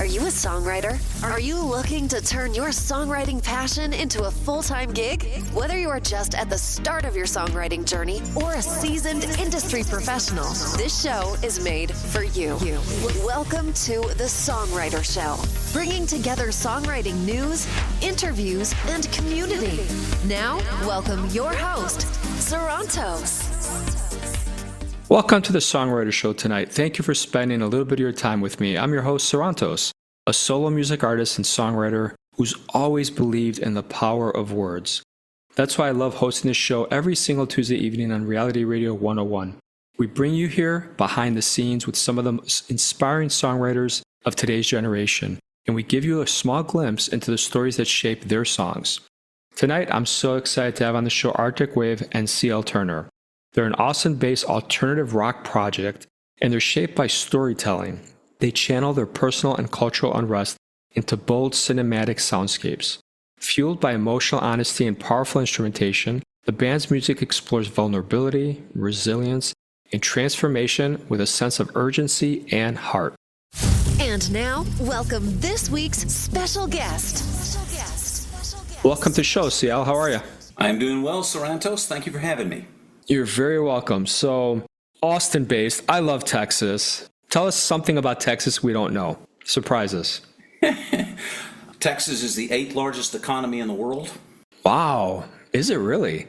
you a songwriter? Are you looking to turn your songwriting passion into a full-time gig? Whether you are just at the start of your songwriting journey or a seasoned industry professional, this show is made for you. Welcome to The Songwriter Show, bringing together songwriting news, interviews, and community. Now, welcome your host, Sarantos. Welcome to the Songwriter Show tonight. Thank you for spending a little bit of your time with me. I'm your host, Sarantos, a solo music artist and songwriter who's always believed in the power of words. That's why I love hosting this show every single Tuesday evening on Reality Radio 101. We bring you here behind the scenes with some of the most inspiring songwriters of today's generation, and we give you a small glimpse into the stories that shape their songs. Tonight, I'm so excited to have on the show Arctic Wave and CL Turner. They're an Austin-based alternative rock project, and they're shaped by storytelling. They channel their personal and cultural unrest into bold cinematic soundscapes. Fueled by emotional honesty and powerful instrumentation, the band's music explores vulnerability, resilience, and transformation with a sense of urgency and heart. And now, welcome this week's special guest. Welcome to the show, CL. How are you? I'm doing well, Sarantos. Thank you for having me. You're very welcome. So, Austin-based, I love Texas. Tell us something about Texas we don't know. Surprise us. Texas is the 8th largest economy in the world. Wow. Is it really?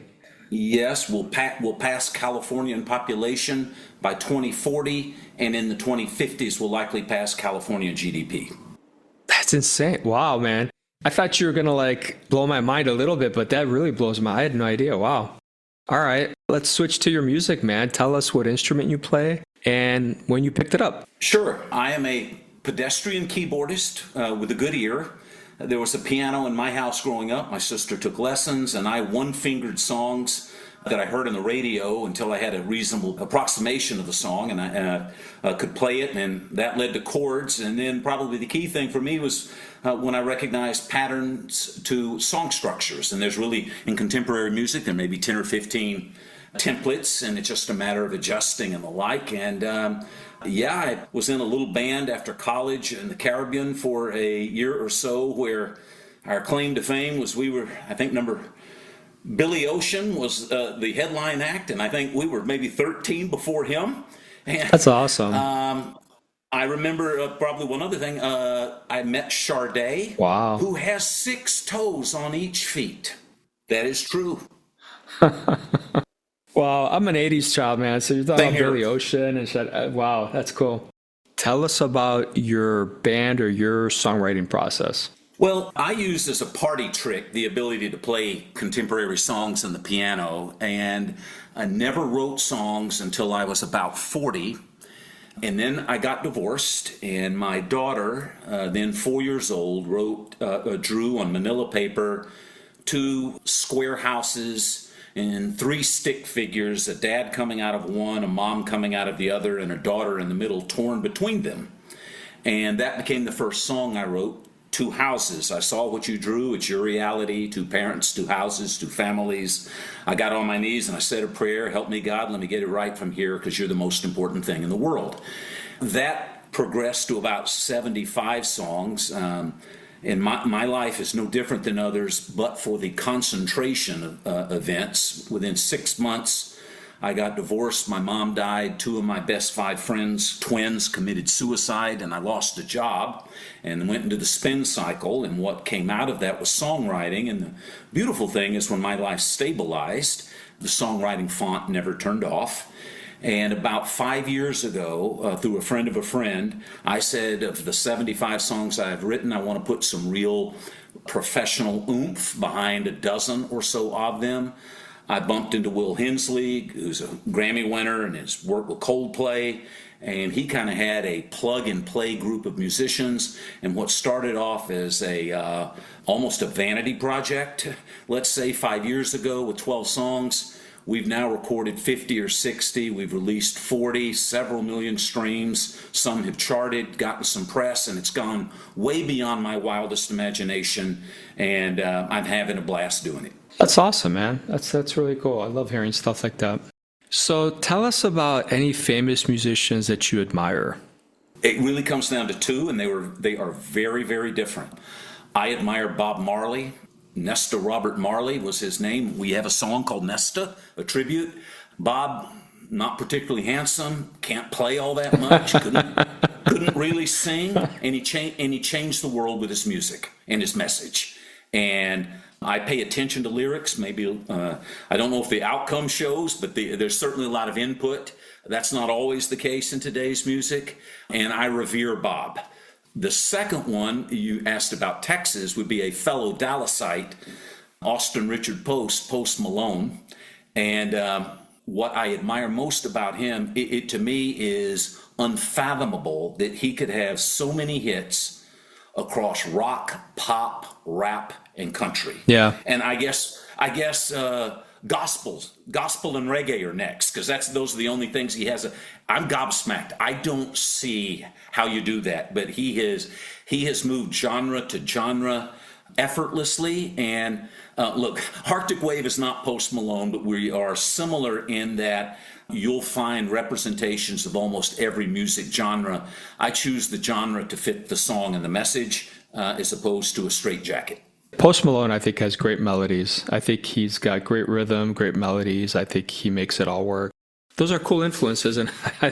Yes, we'll pass California in population by 2040, and in the 2050s we'll likely pass California GDP. That's insane. Wow, man. I thought you were going to blow my mind a little bit, but that really blows my mind. I had no idea. Wow. All right, let's switch to your music, man. Tell us what instrument you play and when you picked it up. Sure. I am a pedestrian keyboardist with a good ear. There was a piano in my house growing up. My sister took lessons, and I one-fingered songs that I heard on the radio until I had a reasonable approximation of the song, and I could play it, and that led to chords. And then probably the key thing for me was when I recognized patterns to song structures. And there's really, in contemporary music, there may be 10 or 15 templates, and it's just a matter of adjusting and the like. And I was in a little band after college in the Caribbean for a year or so, where our claim to fame was we were, I think, Billy Ocean was the headline act, and I think we were maybe 13 before him. And, that's awesome. I remember probably one other thing. I met Sade, wow, who has 6 toes on each feet. That is true. Wow, I'm an 80s child, man, so you're talking about Billy Ocean and Sade. Wow, that's cool. Tell us about your band or your songwriting process. Well, I used as a party trick the ability to play contemporary songs on the piano, and I never wrote songs until I was about 40. And then I got divorced, and my daughter, then 4 years old, drew on manila paper 2 square houses and 3 stick figures, a dad coming out of one, a mom coming out of the other, and a daughter in the middle torn between them. And that became the first song I wrote. 2 houses. I saw what you drew. It's your reality. 2 parents, 2 houses, 2 families. I got on my knees and I said a prayer. Help me, God. Let me get it right from here, because you're the most important thing in the world. That progressed to about 75 songs. And my life is no different than others, but for the concentration of events. Within 6 months, I got divorced, my mom died, 2 of my best 5 friends, twins, committed suicide, and I lost a job and went into the spin cycle, and what came out of that was songwriting. And the beautiful thing is, when my life stabilized, the songwriting font never turned off. And about 5 years ago, through a friend of a friend, I said, of the 75 songs I've written, I want to put some real professional oomph behind a dozen or so of them. I bumped into Will Hensley, who's a Grammy winner, and his work with Coldplay, and he kind of had a plug-and-play group of musicians, and what started off as almost a vanity project, let's say 5 years ago with 12 songs, we've now recorded 50 or 60, we've released 40, several million streams, some have charted, gotten some press, and it's gone way beyond my wildest imagination, and I'm having a blast doing it. That's awesome, man. That's really cool. I love hearing stuff like that. So tell us about any famous musicians that you admire. It really comes down to two, and they are very, very different. I admire Bob Marley. Nesta Robert Marley was his name. We have a song called Nesta, a tribute. Bob, not particularly handsome, can't play all that much, couldn't really sing, and he changed the world with his music and his message. And I pay attention to lyrics. Maybe I don't know if the outcome shows, but there's certainly a lot of input. That's not always the case in today's music, and I revere Bob. The second one you asked about Texas would be a fellow Dallasite, Austin Richard Post Malone. And what I admire most about him, it to me is unfathomable that he could have so many hits across rock, pop, rap, and country. Yeah. And I guess gospel and reggae are next, because those are the only things he has. I'm gobsmacked. I don't see how you do that, but he has moved genre to genre effortlessly. And look, Arctic Wave is not Post Malone, but we are similar in that you'll find representations of almost every music genre. I choose the genre to fit the song and the message, as opposed to a straitjacket. Post Malone, I think, has great melodies. I think he's got great rhythm, great melodies. I think he makes it all work. Those are cool influences, and I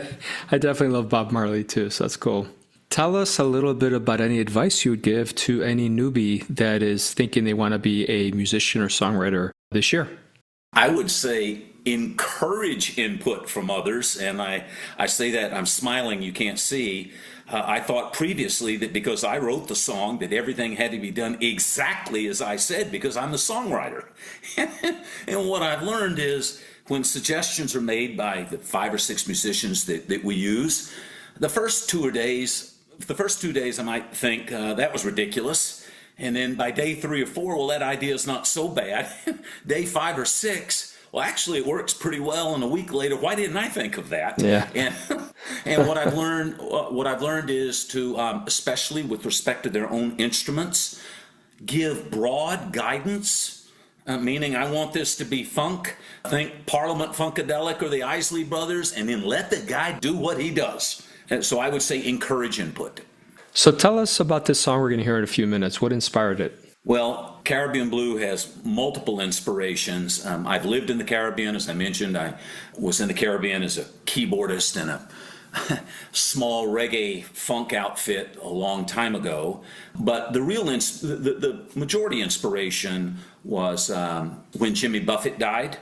definitely love Bob Marley too, so that's cool. Tell us a little bit about any advice you would give to any newbie that is thinking they want to be a musician or songwriter this year. I would say encourage input from others, and I say that, I'm smiling, you can't see. I thought previously that because I wrote the song that everything had to be done exactly as I said, because I'm the songwriter. And what I've learned is when suggestions are made by the 5 or 6 musicians that we use, the first 2 days I might think that was ridiculous. And then by day 3 or 4, well, that idea is not so bad. Day 5 or 6, well, actually, it works pretty well. And a week later, why didn't I think of that? Yeah. And what I've learned is to, especially with respect to their own instruments, give broad guidance. Meaning, I want this to be funk. Think Parliament Funkadelic or the Isley Brothers, and then let the guy do what he does. And so I would say encourage input. So tell us about this song we're going to hear in a few minutes. What inspired it? Well, Caribbean Blue has multiple inspirations. I've lived in the Caribbean, as I mentioned. I was in the Caribbean as a keyboardist in a small reggae funk outfit a long time ago. But the real the majority inspiration was when Jimmy Buffett died.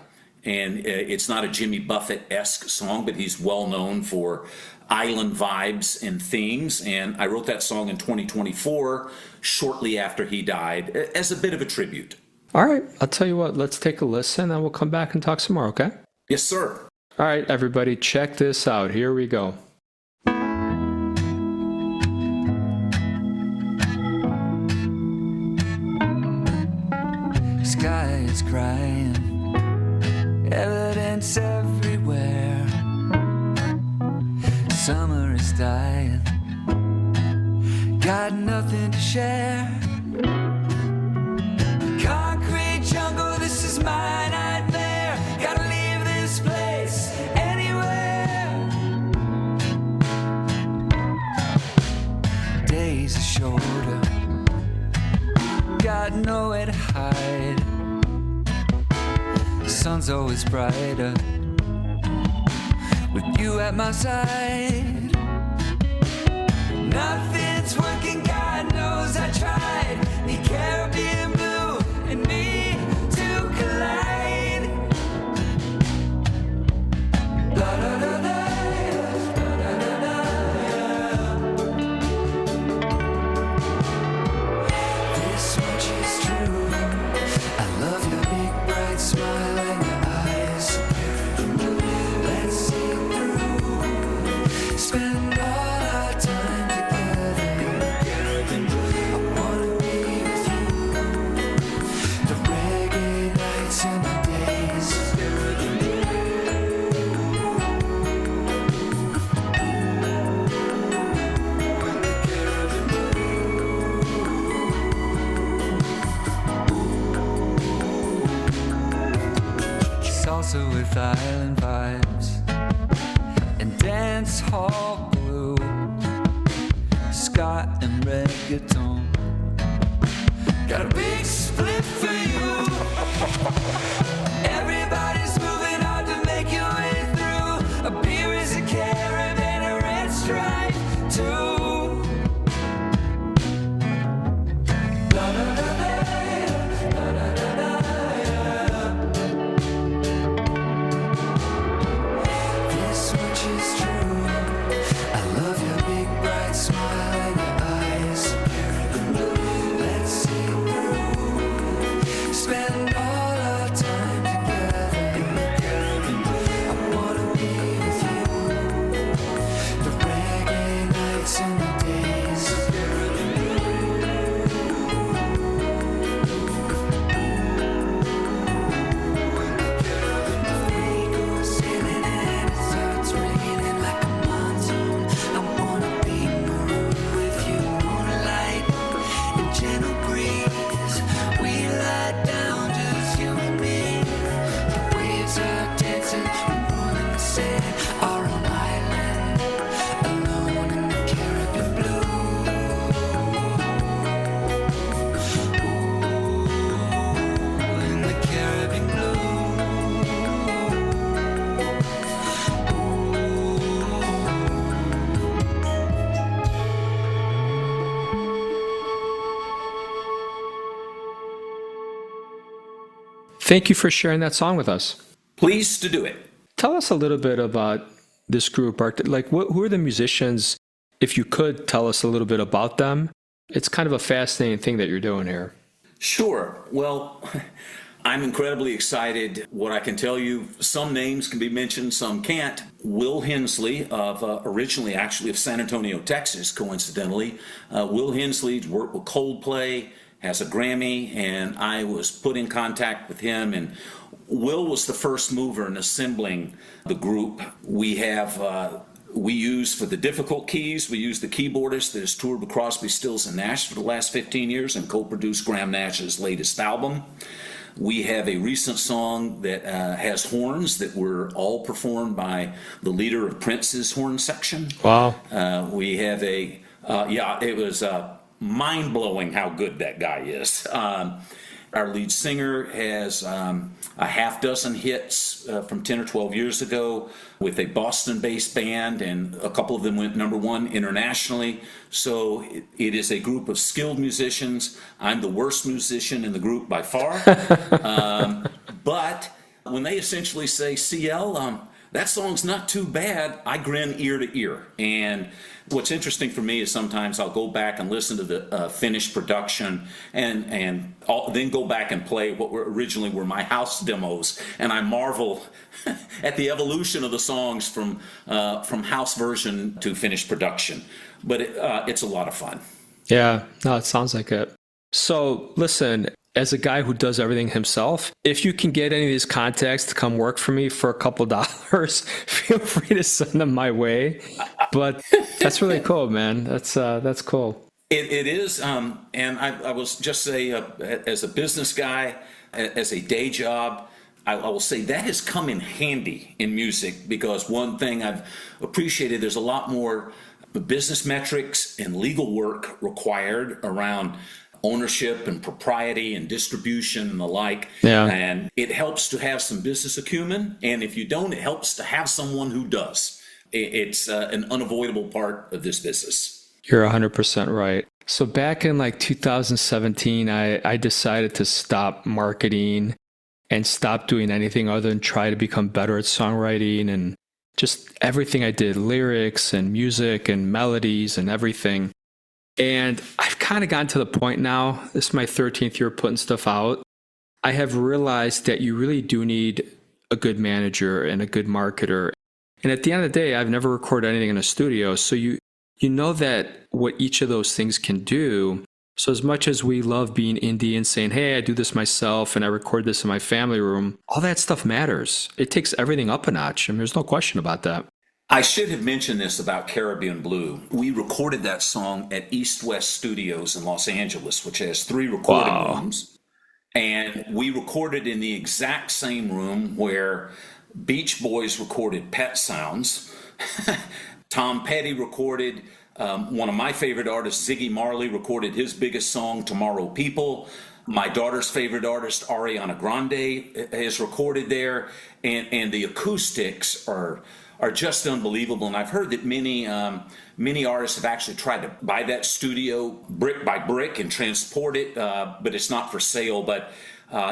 And it's not a Jimmy Buffett-esque song, but he's well known for island vibes and themes. And I wrote that song in 2024, shortly after he died, as a bit of a tribute. All right, I'll tell you what, let's take a listen and we'll come back and talk some more, okay? Yes, sir. All right, everybody, check this out. Here we go. Sky is crying, evidence everywhere. Summer is dying, got nothing to share. Concrete jungle, this is my nightmare. Gotta leave this place anywhere. Days are shorter, got nowhere to hide. The sun's always brighter with you at my side. Nothing's working, God knows I tried. The Caribbean blue and me to collide. La da da da, la da da da. This much is true. I love your big bright smile and your eyes. Let's see through. Spend all our time together. I wanna be with you. The reggae nights and the days. Salsa with island vibes and dance hall blue. ska and reggaeton. Got a big split for you. Everybody's moving hard to make your way through. A beer is a carrot and a red stripe too. La la la la, la la la la. This much is true. I love your big bright smile and your eyes. Let's see through. Spend all our time together. I wanna be with you. The reggae nights and the days. We go sailing and it starts raining like a monsoon. I wanna be marooned with you. Moonlight and gentle breeze. We lie down, just you and me. The waves are dancing, we're rolling the sand. Our own island, alone in the Caribbean blue. Ooh, in the Caribbean blue. Thank you for sharing that song with us. Pleased to do it. Tell us a little bit about this group. Like, who are the musicians? If you could tell us a little bit about them. It's kind of a fascinating thing that you're doing here. Sure. Well, I'm incredibly excited. What I can tell you, some names can be mentioned, some can't. Will Hensley, of originally actually of San Antonio, Texas, coincidentally. Will Hensley's worked with Coldplay, has a Grammy, and I was put in contact with him. And Will was the first mover in assembling the group. We use for the difficult keys, we use the keyboardist that has toured with Crosby, Stills, and Nash for the last 15 years and co-produced Graham Nash's latest album. We have a recent song that has horns that were all performed by the leader of Prince's horn section. Wow. We have it was mind-blowing how good that guy is. Our lead singer has a half dozen hits from 10 or 12 years ago with a Boston-based band, and a couple of them went #1 internationally. So it is a group of skilled musicians. I'm the worst musician in the group by far. But when they essentially say, CL, that song's not too bad, I grin ear to ear. And what's interesting for me is sometimes I'll go back and listen to the finished production and then go back and play what originally were my house demos, and I marvel at the evolution of the songs from house version to finished production. But it's a lot of fun. Yeah, no, it sounds like it. So listen, as a guy who does everything himself, if you can get any of these contacts to come work for me for a couple dollars, feel free to send them my way. But that's really cool, man. That's cool. It is, and I will just say, as a business guy, as a day job, I will say that has come in handy in music, because one thing I've appreciated, there's a lot more business metrics and legal work required around ownership and propriety and distribution and the like. Yeah. And it helps to have some business acumen. And if you don't, it helps to have someone who does. It's an unavoidable part of this business. You're 100% right. So back in like 2017, I decided to stop marketing and stop doing anything other than try to become better at songwriting, and just everything I did, lyrics and music and melodies and everything. And I've kind of gotten to the point now, this is my 13th year putting stuff out. I have realized that you really do need a good manager and a good marketer. And at the end of the day, I've never recorded anything in a studio. So you know that what each of those things can do. So as much as we love being indie and saying, hey, I do this myself and I record this in my family room, all that stuff matters. It takes everything up a notch. I mean, there's no question about that. I should have mentioned this about Caribbean Blue. We recorded that song at East West Studios in Los Angeles, which has 3 recording rooms. And we recorded in the exact same room where Beach Boys recorded Pet Sounds. Tom Petty recorded One of my favorite artists, Ziggy Marley, recorded his biggest song, Tomorrow People. My daughter's favorite artist, Ariana Grande, is recorded there, and the acoustics are just unbelievable. And I've heard that many artists have actually tried to buy that studio brick by brick and transport it, but it's not for sale. But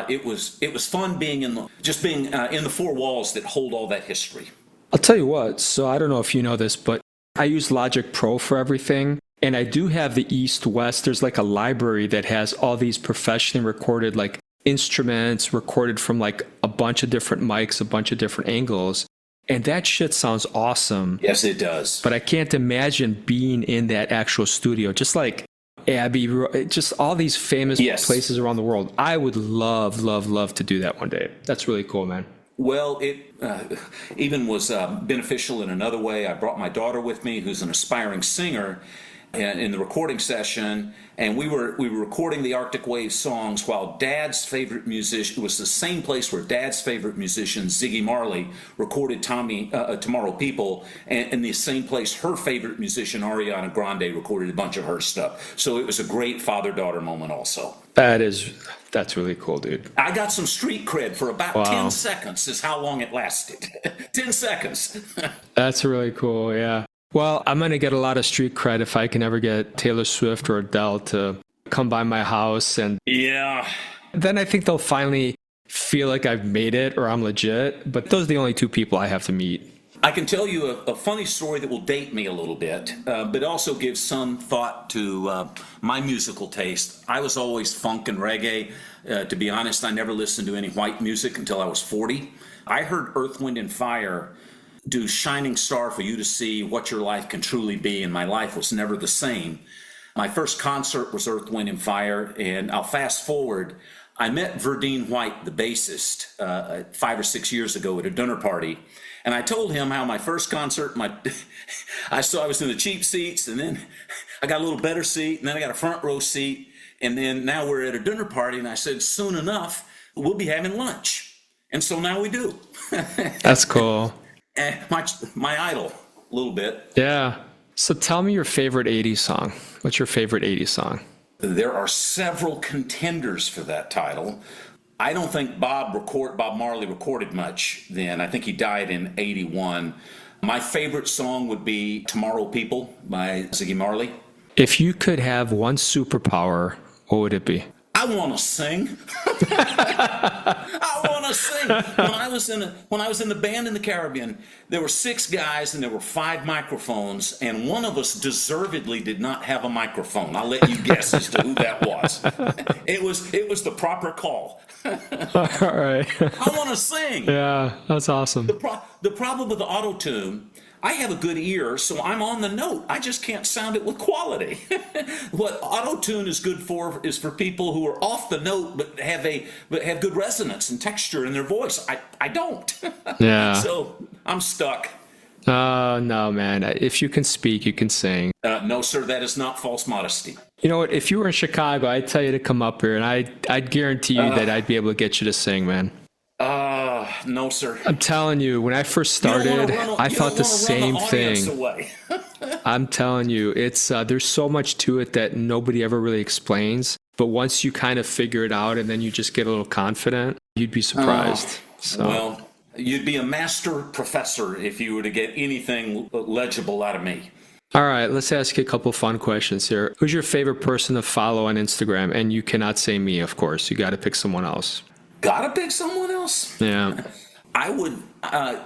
it was fun being in the four walls that hold all that history. I'll tell you what, so I don't know if you know this, but I use Logic Pro for everything. And I do have the East-West. There's like a library that has all these professionally recorded like instruments recorded from like a bunch of different mics, a bunch of different angles. And that shit sounds awesome. Yes, it does. But I can't imagine being in that actual studio, just like Abbey, just all these famous places around the world. I would love, love, love to do that one day. That's really cool, man. Well, it even was beneficial in another way. I brought my daughter with me, who's an aspiring singer, in the recording session, and we were recording the Arctic Waves songs while Dad's favorite musician, it was the same place where Dad's favorite musician, Ziggy Marley, recorded Tomorrow People, and in the same place her favorite musician, Ariana Grande, recorded a bunch of her stuff. So it was a great father-daughter moment also. That's really cool, dude. I got some street cred for about 10 seconds is how long it lasted. 10 seconds. That's really cool, yeah. Well, I'm going to get a lot of street cred if I can ever get Taylor Swift or Adele to come by my house. And yeah, then I think they'll finally feel like I've made it or I'm legit. But those are the only two people I have to meet. I can tell you a funny story that will date me a little bit, but also give some thought to my musical taste. I was always funk and reggae. To be honest, I never listened to any white music until I was 40. I heard Earth, Wind, and Fire do Shining Star for You to See What Your Life Can Truly Be, and my life was never the same. My first concert was Earth, Wind, and Fire, and I'll fast forward. I met Verdine White, the bassist, 5 or 6 years ago at a dinner party, and I told him how my first concert, I was in the cheap seats, and then I got a little better seat, and then I got a front row seat, and then now we're at a dinner party, and I said, soon enough, we'll be having lunch. And so now we do. That's cool. My idol, a little bit. Yeah. So tell me your favorite 80s song. What's your favorite 80s song? There are several contenders for that title. I don't think Bob Marley recorded much then. I think he died in 81. My favorite song would be Tomorrow People by Ziggy Marley. If you could have one superpower, what would it be? I want to sing. I want to sing. When I was in the band in the Caribbean, there were 6 guys and there were 5 microphones, and one of us deservedly did not have a microphone. I'll let you guess as to who that was. It was the proper call. All right. I want to sing. Yeah, that's awesome. The problem with the auto-tune, I have a good ear, so I'm on the note. I just can't sound it with quality. What auto-tune is good for is for people who are off the note but have good resonance and texture in their voice. I don't. Yeah. So I'm stuck. No, man. If you can speak, you can sing. No, sir, that is not false modesty. You know what? If you were in Chicago, I'd tell you to come up here, and I'd guarantee you that I'd be able to get you to sing, man. No, sir. I'm telling you, when I first started, I thought the same thing. I'm telling you, it's there's so much to it that nobody ever really explains. But once you kind of figure it out, and then you just get a little confident, you'd be surprised. Well, you'd be a master professor if you were to get anything legible out of me. All right, let's ask you a couple fun questions here. Who's your favorite person to follow on Instagram? And you cannot say me, of course. You got to pick someone else. Gotta pick someone else? Yeah. I would,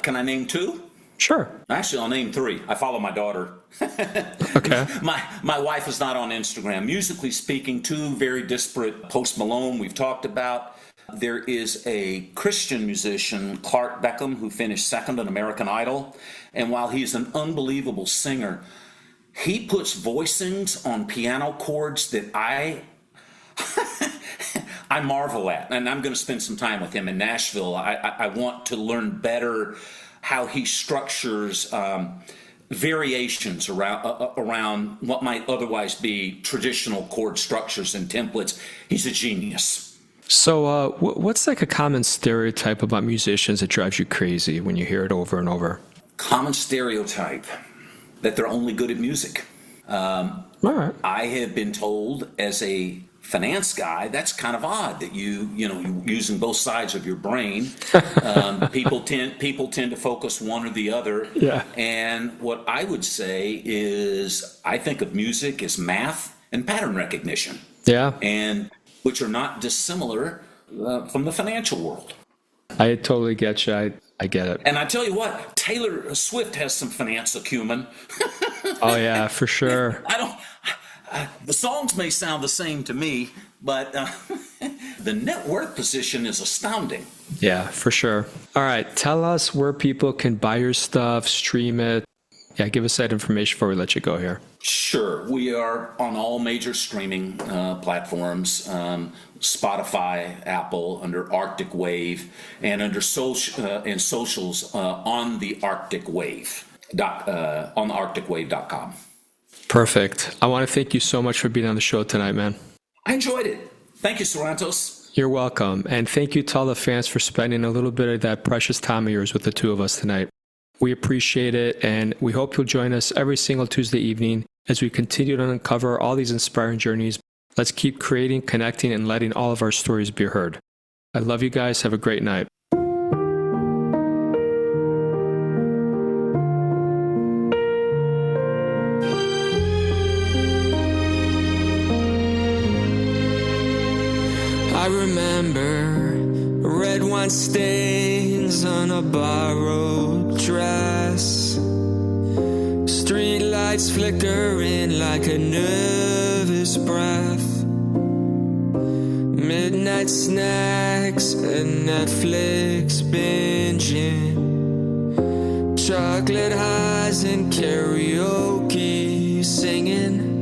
can I name 2? Sure. Actually, I'll name 3. I follow my daughter. Okay. My wife is not on Instagram. Musically speaking, 2 very disparate. Post Malone, we've talked about. There is a Christian musician, Clark Beckham, who finished 2nd on American Idol. And while he's an unbelievable singer, he puts voicings on piano chords that I marvel at, and I'm going to spend some time with him in Nashville. I want to learn better how he structures variations around what might otherwise be traditional chord structures and templates. He's a genius. So what's like a common stereotype about musicians that drives you crazy when you hear it over and over? Common stereotype that they're only good at music. All right. I have been told as a finance guy, that's kind of odd that you're using both sides of your brain. People tend to focus one or the other. Yeah. And what I would say is I think of music as math and pattern recognition. Yeah. And which are not dissimilar from the financial world. I totally get you. I get it. And I tell you what, Taylor Swift has some finance acumen. Oh, yeah, for sure. The songs may sound the same to me, but the net worth position is astounding. Yeah, for sure. All right. Tell us where people can buy your stuff, stream it. Yeah, give us that information before we let you go here. Sure. We are on all major streaming platforms, Spotify, Apple, under Arctic Wave, and under socials on the Arctic Wave, on the arcticwave.com. Perfect. I want to thank you so much for being on the show tonight, man. I enjoyed it. Thank you, Sarantos. You're welcome. And thank you to all the fans for spending a little bit of that precious time of yours with the two of us tonight. We appreciate it, and we hope you'll join us every single Tuesday evening as we continue to uncover all these inspiring journeys. Let's keep creating, connecting, and letting all of our stories be heard. I love you guys. Have a great night. I remember red wine stains on a borrowed dress, street lights flickering like a nervous breath, midnight snacks and Netflix binging, chocolate highs and karaoke singing.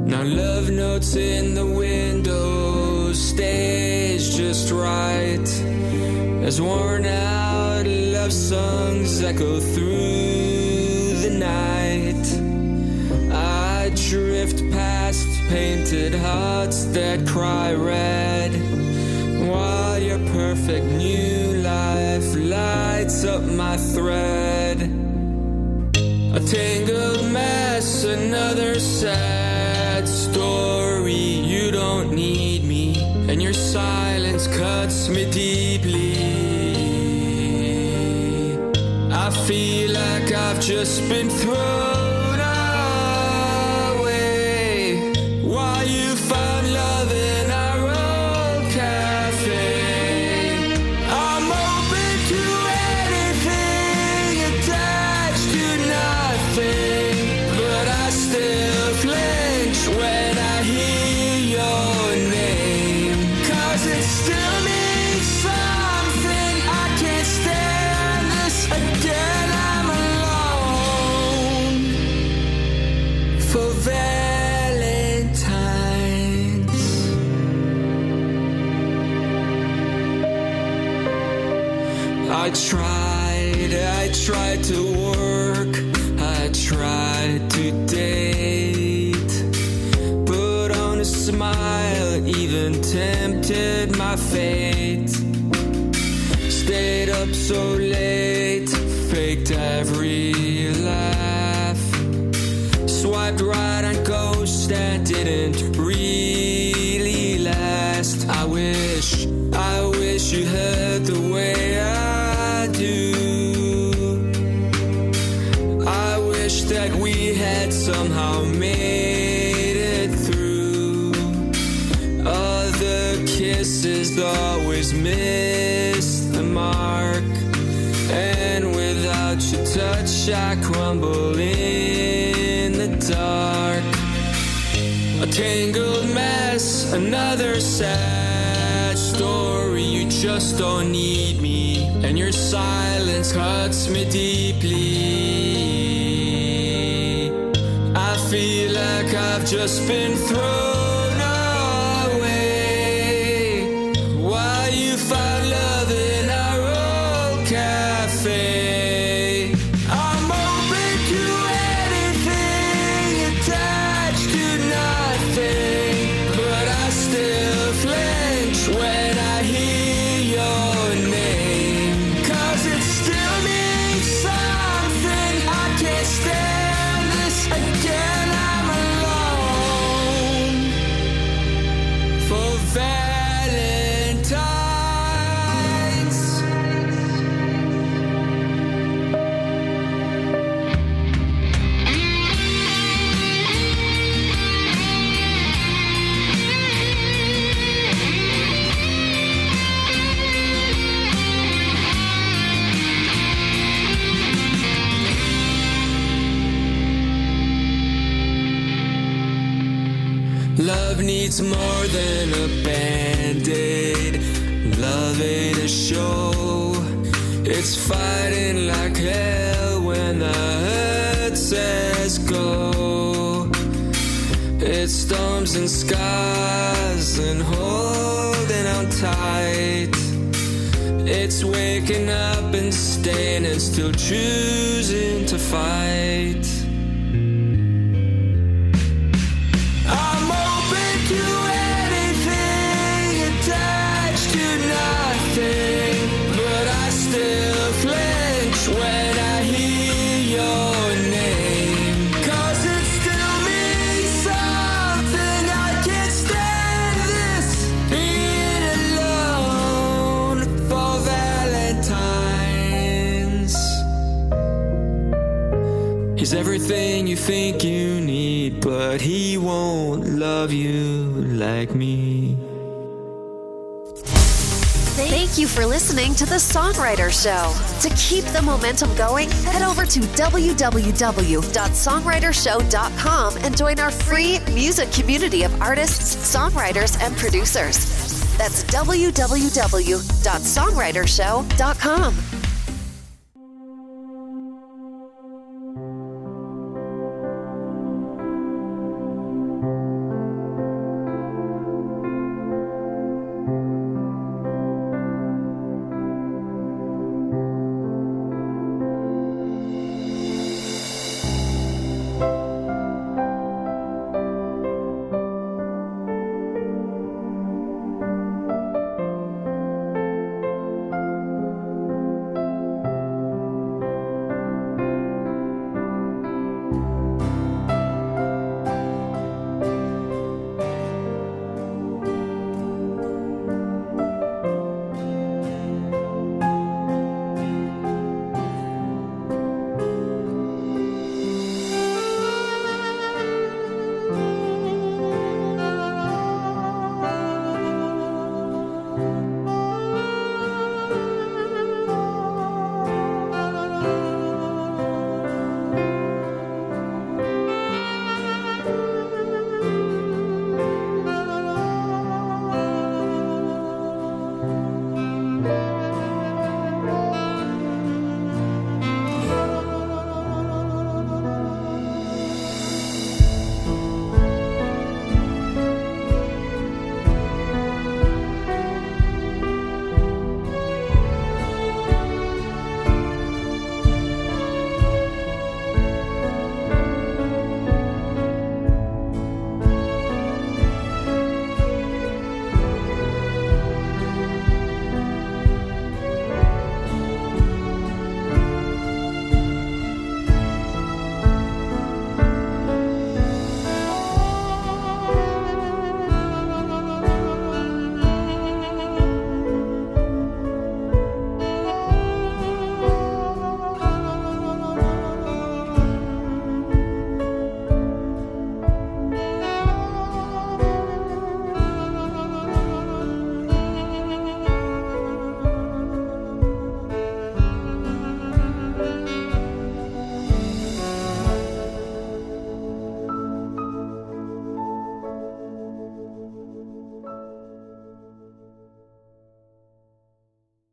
Now love notes in the windows, stage just right, as worn out love songs echo through the night. I drift past painted hearts that cry red, while your perfect new life lights up my thread. A tangled mess, another sad story. You don't need me, and your silence cuts me deeply. I feel like I've just been thrown away, while you found love in our old cafe. I'm open to anything, attached to nothing, but I still flinch when I hear your name, 'cause it still means something. I can't stand this again. I'm alone for Valentine's. I tried to work, I tried to date, put on a smile, even tempted my fate. Stayed up so late, faked every laugh, swiped right on ghosts that didn't really last. I wish you heard the way I do. I wish that we had somehow made it through. Other kisses always miss the mark, and without your touch I crumble in the dark. A tangled mess, another sad story. You just don't need me, and your silence cuts me deeply. I feel like I've just been thrown away, while you found love in our old cafe. I'm open to anything, attached to nothing, but I still flinch when I hear your name, 'cause it still means something. I can't stand this again. I'm Love needs more than a band-aid. Love ain't a show. It's fighting like hell when the hurt says go. It's storms and skies and holding on tight. It's waking up and staying and still choosing to fight. I'm open to anything, attached to nothing, but I still flinch when I hear your name. 'Cause it still means something. I can't stand this being alone for Valentine's. He's everything you think you need, but he won't love you like me. Thank you for listening to The Songwriter Show. To keep the momentum going, head over to www.songwritershow.com and join our free music community of artists, songwriters, and producers. That's www.songwritershow.com.